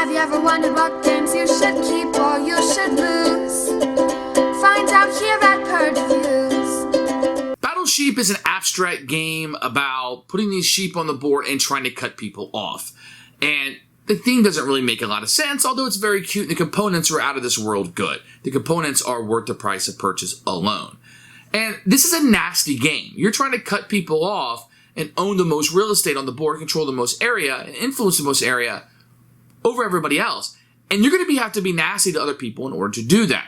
Have you ever wondered what games you should keep or you should lose? Find out here at Purge Reviews. Battle Sheep is an abstract game about putting these sheep on the board and trying to cut people off. And the theme doesn't really make a lot of sense, although it's very cute and the components are out of this world good. The components are worth the price of purchase alone. And this is a nasty game. You're trying to cut people off and own the most real estate on the board, control the most area, and influence the most area over everybody else. And you're going to have to be nasty to other people in order to do that.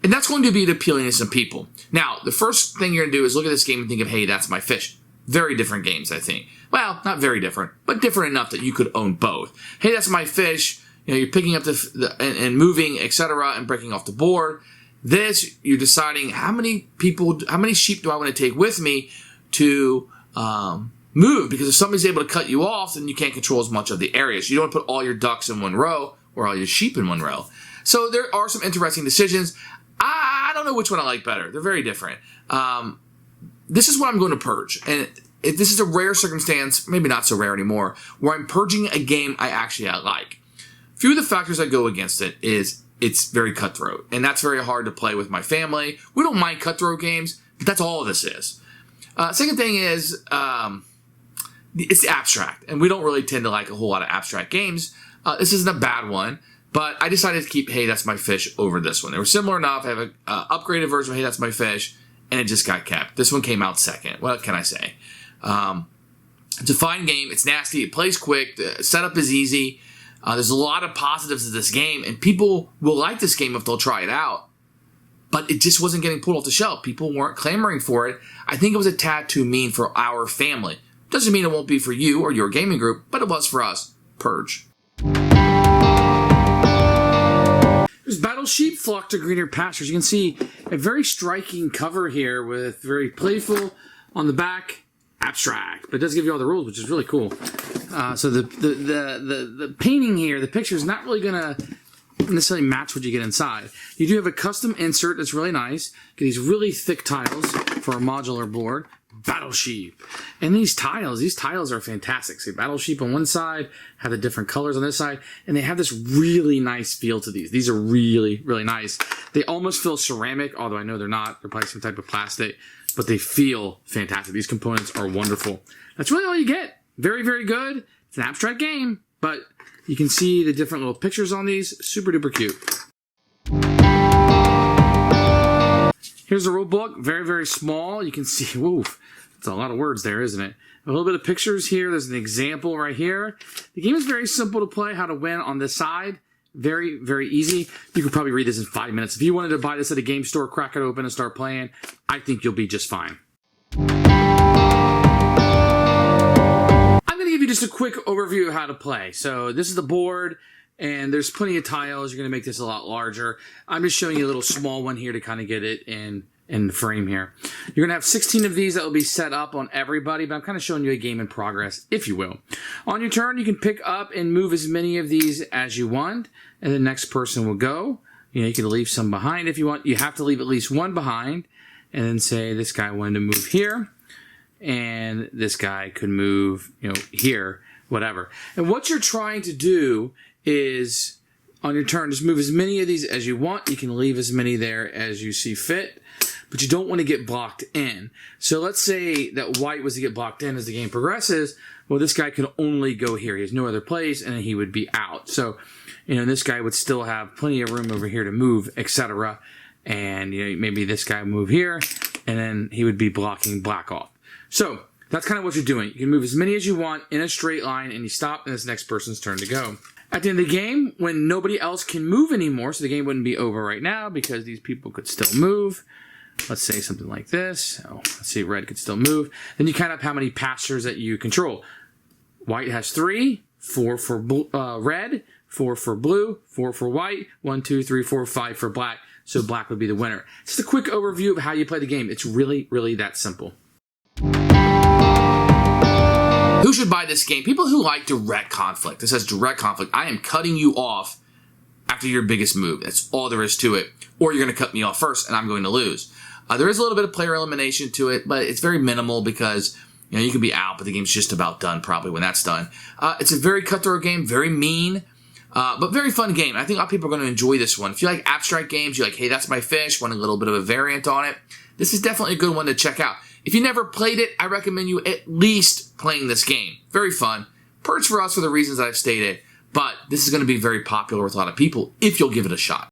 And that's going to be appealing to some people. Now, the first thing you're going to do is look at this game and think of, hey, that's my fish. Very different games, I think. Well, not very different, but different enough that you could own both. Hey, that's my fish. You know, you're picking up and moving, etc., and breaking off the board. This, you're deciding how many sheep do I want to take with me to move, because if somebody's able to cut you off, then you can't control as much of the area. So you don't put all your ducks in one row or all your sheep in one row. So there are some interesting decisions. I don't know which one I like better. They're very different. This is what I'm going to purge. And if this is a rare circumstance, maybe not so rare anymore, where I'm purging a game I like. A few of the factors that go against it is it's very cutthroat. And that's very hard to play with my family. We don't mind cutthroat games, but that's all this is. Second thing is, it's abstract, and we don't really tend to like a whole lot of abstract games. This isn't a bad one, but I decided to keep Hey, That's My Fish over this one. They were similar enough. I have an upgraded version of Hey, That's My Fish, and it just got kept. This one came out second. What can I say? It's a fine game. It's nasty. It plays quick. The setup is easy. There's a lot of positives to this game, and people will like this game if they'll try it out. But it just wasn't getting pulled off the shelf. People weren't clamoring for it. I think it was a tad too mean for our family. Doesn't mean it won't be for you or your gaming group, but it was for us. Purge. There's Battle Sheep Flock to Greener Pastures. You can see a very striking cover here with very playful on the back, abstract, but it does give you all the rules, which is really cool. So the painting here, the picture is not really going to necessarily match what you get inside. You do have a custom insert that's really nice. Get these really thick tiles for a modular board. Battle Sheep. And these tiles are fantastic. See, Battle Sheep on one side, have the different colors on this side, and they have this really nice feel to these. These are really, really nice. They almost feel ceramic, although I know they're not. They're probably some type of plastic, but they feel fantastic. These components are wonderful. That's really all you get. Very, very good. It's an abstract game, but you can see the different little pictures on these. Super duper cute. Here's the rule book. Very, very small. You can see, whoa, it's a lot of words there, isn't it? A little bit of pictures here. There's an example right here. The game is very simple to play. How to win on this side. Very, very easy. You could probably read this in 5 minutes. If you wanted to buy this at a game store, crack it open and start playing, I think you'll be just fine. I'm going to give you just a quick overview of how to play. So this is the board, and there's plenty of tiles. You're going to make this a lot larger. I'm just showing you a little small one here to kind of get it in frame here. You're going to have 16 of these that will be set up on everybody, but I'm kind of showing you a game in progress, if you will. On your turn, you can pick up and move as many of these as you want, and the next person will go. You know, you can leave some behind if you want. You have to leave at least one behind, and then say this guy wanted to move here, and this guy could move, you know, here, whatever. And what you're trying to do is, on your turn, just move as many of these as you want. You can leave as many there as you see fit, but you don't want to get blocked in. So let's say that white was to get blocked in as the game progresses. Well, this guy can only go here. He has no other place, and he would be out. So, you know, this guy would still have plenty of room over here to move, etc. And, you know, maybe this guy would move here, and then he would be blocking black off. So that's kind of what you're doing. You can move as many as you want in a straight line, and you stop, and it's the next person's turn to go. At the end of the game, when nobody else can move anymore, so the game wouldn't be over right now because these people could still move. Let's say something like this. Oh, let's see, red could still move. Then you count up how many pastures that you control. White has 3, 4 for red, 4 for blue, 4 for white, 1, 2, 3, 4, 5 for black. So black would be the winner. Just a quick overview of how you play the game. It's really, really that simple. Who should buy this game? People who like direct conflict. This has direct conflict. I am cutting you off after your biggest move. That's all there is to it. Or you're going to cut me off first and I'm going to lose. There is a little bit of player elimination to it, but it's very minimal because, you know, you can be out, but the game's just about done probably when that's done. It's a very cutthroat game, very mean. But very fun game. I think a lot of people are going to enjoy this one. If you like abstract games, you're like, hey, that's my fish, want a little bit of a variant on it, this is definitely a good one to check out. If you never played it, I recommend you at least playing this game. Very fun. Purge for us for the reasons I've stated, but this is going to be very popular with a lot of people if you'll give it a shot.